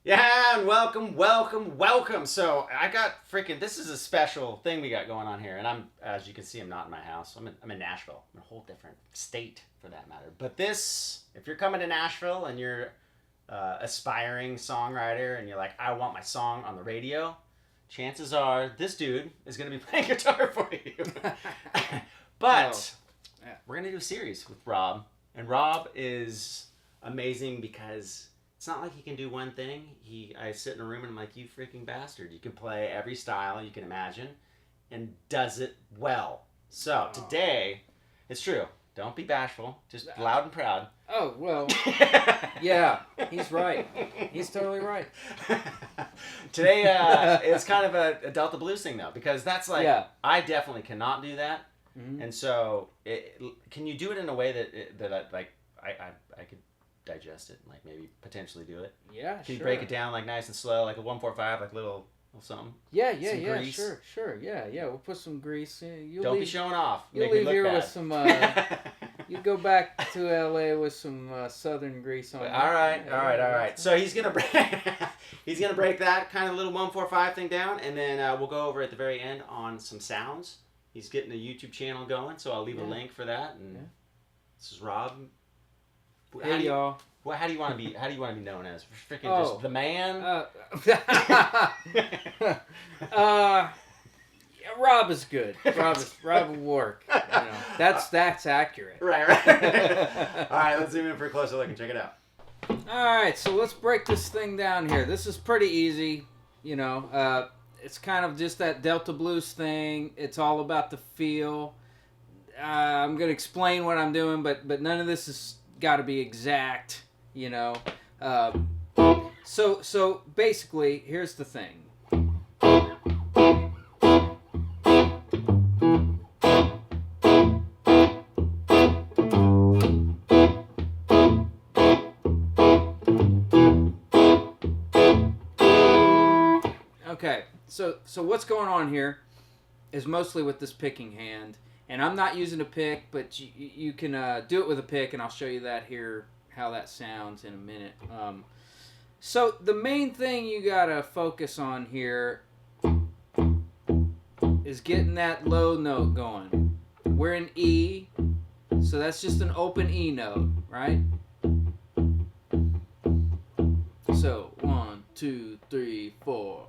Yeah, and welcome. So I got freaking. This is a special thing we got going on here, and as you can see, I'm not in my house. I'm in Nashville, I'm in a whole different state for that matter. But if you're coming to Nashville and you're aspiring songwriter, and you're like, I want my song on the radio, chances are this dude is gonna be playing guitar for you. But we're gonna do a series with Rob, and Rob is amazing because it's not like he can do one thing. I sit in a room and I'm like, you freaking bastard. You can play every style you can imagine and does it well. So today, it's true. Don't be bashful. Just loud and proud. Oh, well, yeah, he's right. He's totally right. Today, it's kind of a Delta Blues thing, though, because that's like, I definitely cannot do that. Mm-hmm. And so, can you do it in a way that I could digest it, like maybe potentially do it? Yeah, Can you break it down like nice and slow, like a 1-4-5, like little something? Yeah, grease. Sure, yeah. We'll put some grease. Don't be showing off. You'll leave here with some. You go back to LA with some Southern grease on. All right. So he's gonna break that kind of little 1-4-5 thing down, and then we'll go over at the very end on some sounds. He's getting a YouTube channel going, so I'll leave a link for that. And this is Rob. Hey y'all. Well, how do you want to be known as? Freaking just the man. Rob is good. Rob will work. That's accurate. Right. All right, let's zoom in for a closer look and check it out. All right, so let's break this thing down here. This is pretty easy. It's kind of just that Delta Blues thing. It's all about the feel. I'm gonna explain what I'm doing, but none of this is got to be exact. So basically, here's the thing. Okay, so what's going on here is mostly with this picking hand, and I'm not using a pick, but you can do it with a pick, and I'll show you that here, how that sounds in a minute. So the main thing you gotta focus on here is getting that low note going. We're in E, so that's just an open E note, right? So 1, 2, 3, 4.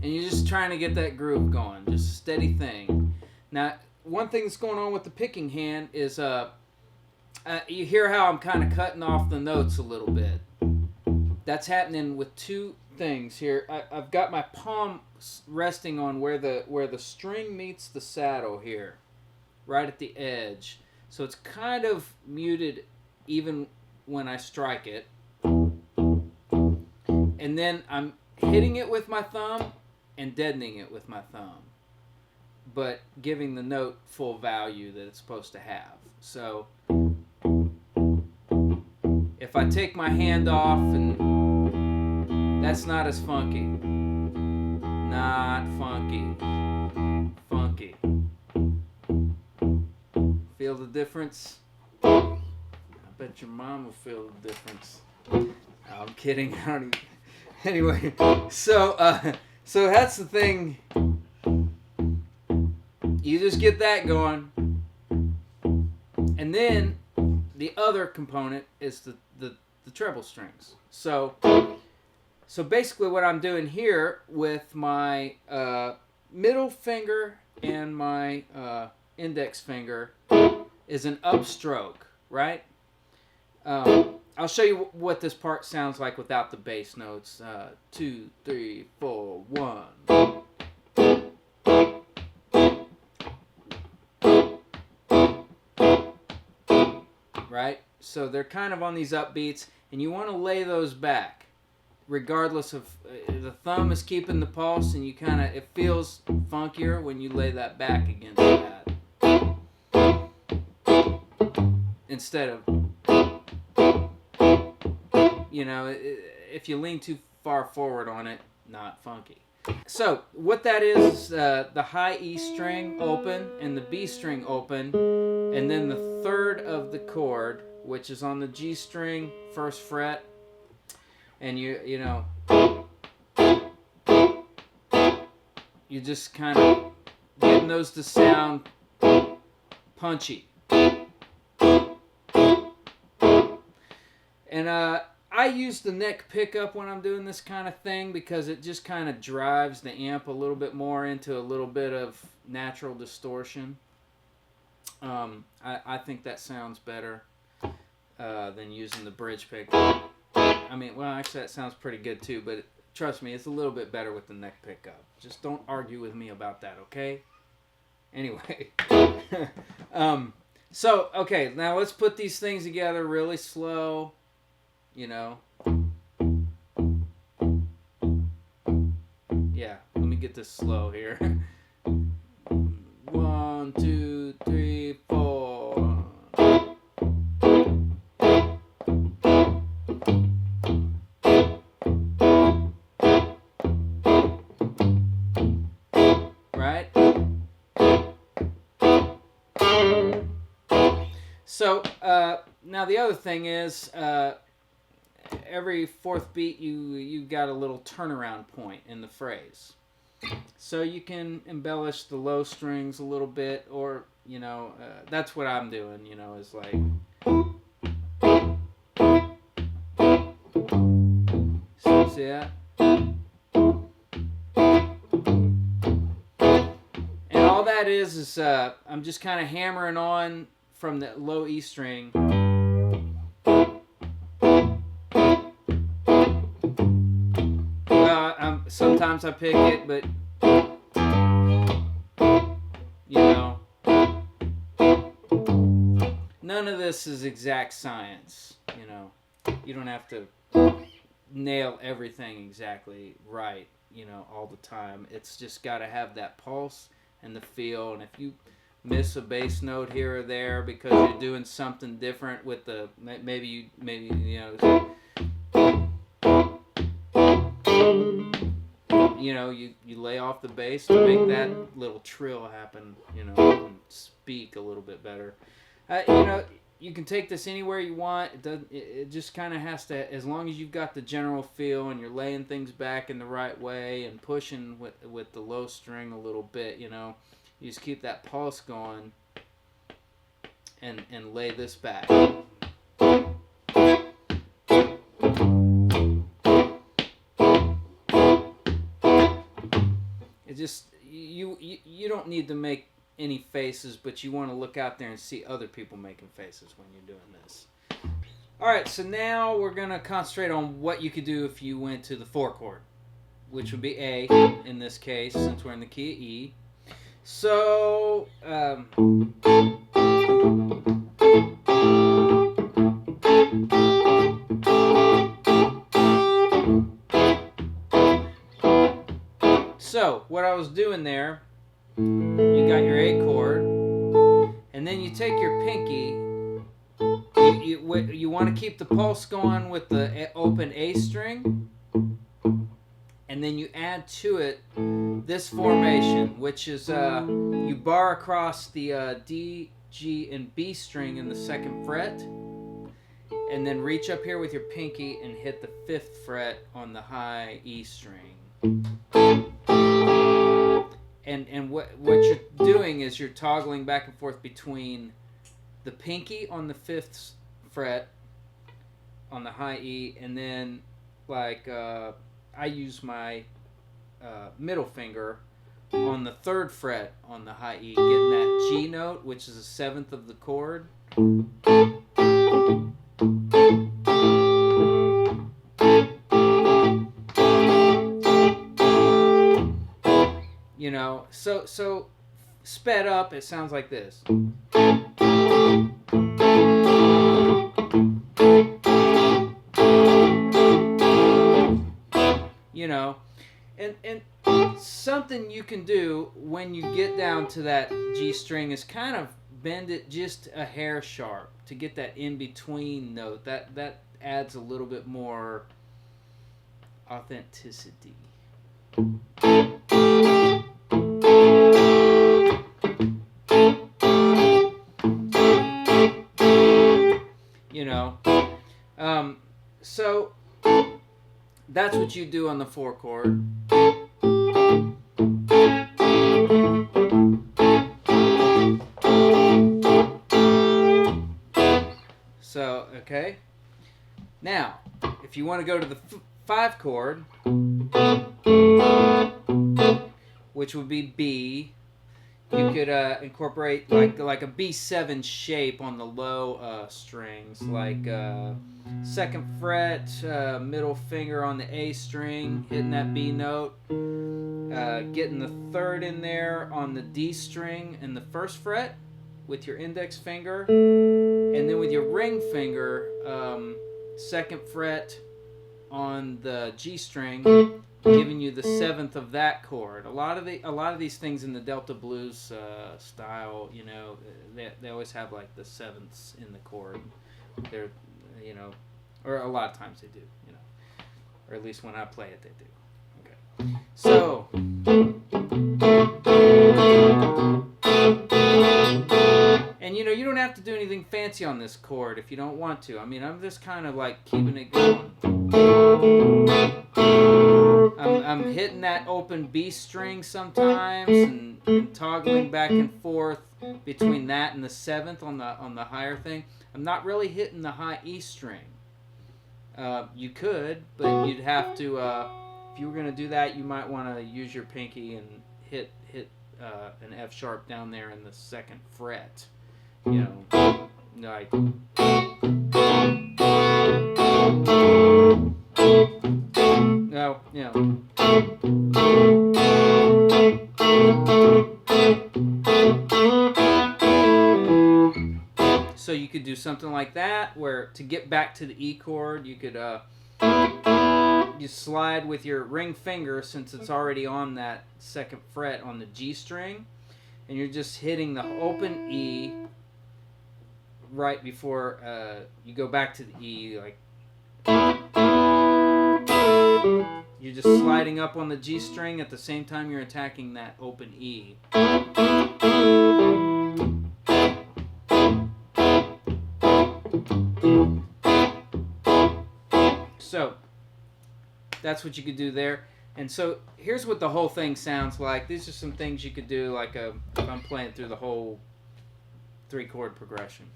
And you're just trying to get that groove going, just a steady thing. Now, one thing that's going on with the picking hand is you hear how I'm kind of cutting off the notes a little bit. That's happening with two things here. I've got my palm resting on where the string meets the saddle here, right at the edge. So it's kind of muted even when I strike it. And then I'm hitting it with my thumb and deadening it with my thumb, but giving the note full value that it's supposed to have. So if I take my hand off, and that's not as funky. Not funky. Funky. Feel the difference? I bet your mom will feel the difference. No, I'm kidding. I don't even... Anyway, so that's the thing. You just get that going, and then the other component is the treble strings. So basically, what I'm doing here with my middle finger and my index finger is an upstroke, right? I'll show you what this part sounds like without the bass notes. 2, 3, 4, 1. Right? So they're kind of on these upbeats, and you want to lay those back, regardless of the thumb is keeping the pulse, and it feels funkier when you lay that back against that. Instead of, if you lean too far forward on it, not funky. So what that is the high E string open and the B string open, and then the third of the chord which is on the G string, 1st fret, and you know, you just kind of getting those to sound punchy. And I use the neck pickup when I'm doing this kind of thing because it just kind of drives the amp a little bit more into a little bit of natural distortion. I think that sounds better than using the bridge pickup. I mean, well, actually that sounds pretty good too, but trust me, it's a little bit better with the neck pickup. Just don't argue with me about that, okay? Anyway. So, okay, now let's put these things together really slow, you know. Yeah, let me get this slow here. 1, 2, 3, 4. Right? So, now the other thing is, every 4th beat you got a little turnaround point in the phrase. So you can embellish the low strings a little bit, or, you know, that's what I'm doing, you know, is like... See that? And all that is I'm just kind of hammering on from the low E string. Sometimes I pick it, but you know, none of this is exact science. You know, you don't have to nail everything exactly right, you know, all the time. It's just got to have that pulse and the feel. And if you miss a bass note here or there because you're doing something different with the maybe you know, you lay off the bass to make that little trill happen, you know, and speak a little bit better. You know, you can take this anywhere you want. It just kind of has to, as long as you've got the general feel and you're laying things back in the right way and pushing with the low string a little bit, you know, you just keep that pulse going and lay this back. It just, you don't need to make any faces, but you want to look out there and see other people making faces when you're doing this. Alright, so now we're going to concentrate on what you could do if you went to the 4 chord, which would be A in this case, since we're in the key of E. So, so what I was doing there, you got your A chord, and then you take your pinky, you want to keep the pulse going with the open A string, and then you add to it this formation, which is you bar across the D, G, and B string in the 2nd fret, and then reach up here with your pinky and hit the 5th fret on the high E string. And what you're doing is you're toggling back and forth between the pinky on the 5th fret on the high E, and then like I use my middle finger on the 3rd fret on the high E, getting that G note, which is the 7th of the chord. You know, so sped up, it sounds like this. You know, and something you can do when you get down to that G string is kind of bend it just a hair sharp to get that in-between note. That adds a little bit more authenticity. You So that's what you do on the 4 chord. So, okay. Now, if you want to go to the 5 chord, which would be B, you could incorporate like a B7 shape on the low strings, like 2nd fret, middle finger on the A string, hitting that B note, getting the 3rd in there on the D string and the 1st fret with your index finger, and then with your ring finger, 2nd fret on the G string, giving you the 7th of that chord. A lot of these things in the Delta blues style, you know, they always have like the 7ths in the chord. They're, you know, or a lot of times they do, you know, or at least when I play it, they do. Okay, so. And you know, you don't have to do anything fancy on this chord if you don't want to. I mean, I'm just kind of like keeping it going. I'm hitting that open B string sometimes and toggling back and forth between that and the 7th on the higher thing. I'm not really hitting the high E string. You could, but you'd have to. If you were going to do that, you might want to use your pinky and hit an F sharp down there in the 2nd fret. You know, like. No, you know. So you could do something like that, where to get back to the E chord, you could you slide with your ring finger, since it's already on that 2nd fret on the G string, and you're just hitting the open E right before you go back to the E, like. You're just sliding up on the G string at the same time you're attacking that open E. So, that's what you could do there. And so, here's what the whole thing sounds like. These are some things you could do, like if I'm playing through the whole 3 chord progression.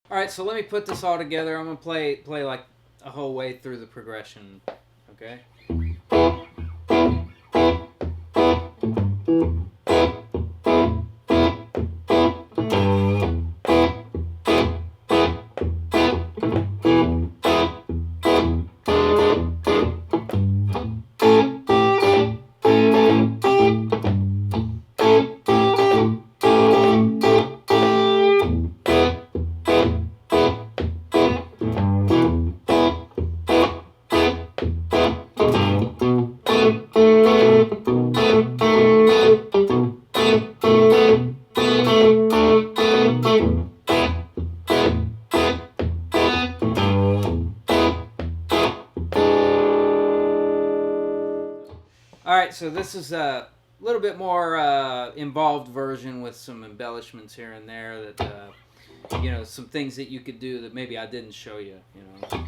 Alright, so let me put this all together. I'm going to play like a whole way through the progression. Okay? Alright, so this is a little bit more involved version with some embellishments here and there that, you know, some things that you could do that maybe I didn't show you, you know.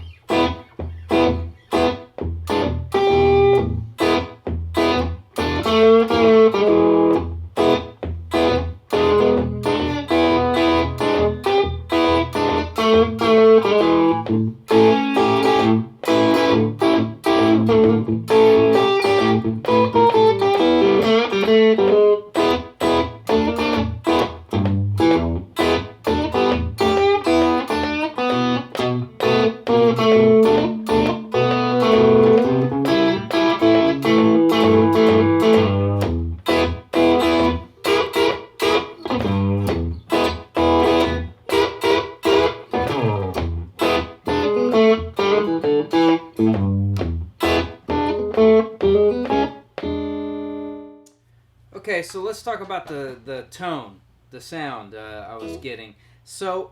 Okay, so let's talk about the tone, the sound I was getting. So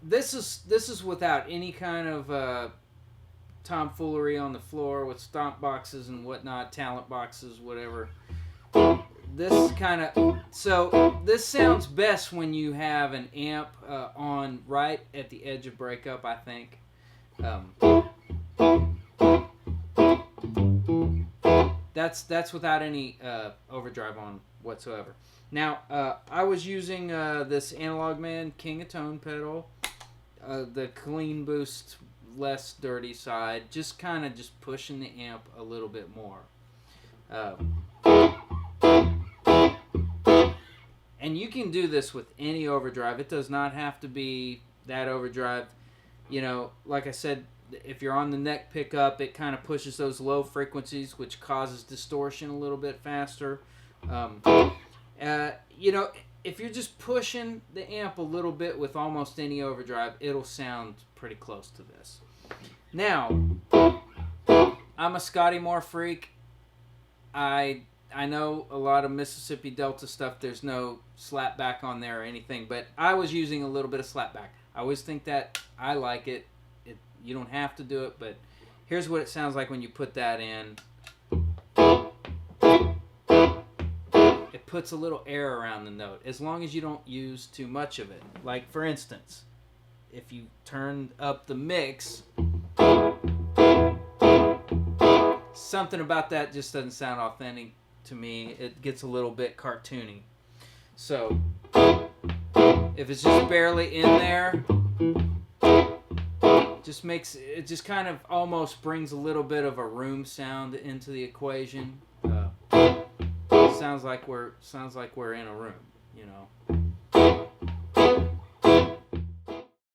this is without any kind of tomfoolery on the floor with stomp boxes and whatnot, talent boxes, whatever. This kind of, so this sounds best when you have an amp on right at the edge of breakup, I think. That's without any overdrive on whatsoever. Now, I was using this Analog Man King of Tone pedal, the clean boost, less dirty side, just kind of just pushing the amp a little bit more. And you can do this with any overdrive. It does not have to be that overdrive. You know, like I said, if you're on the neck pickup, it kind of pushes those low frequencies, which causes distortion a little bit faster. You know, if you're just pushing the amp a little bit with almost any overdrive, it'll sound pretty close to this. Now, I'm a Scotty Moore freak. I know a lot of Mississippi Delta stuff, there's no slapback on there or anything, but I was using a little bit of slapback. I always think that I like it. You don't have to do it, but here's what it sounds like when you put that in. It puts a little air around the note, as long as you don't use too much of it. Like, for instance, if you turn up the mix, something about that just doesn't sound authentic to me. It gets a little bit cartoony. So, if it's just barely in there, it just kind of almost brings a little bit of a room sound into the equation. Sounds like we're in a room, you know.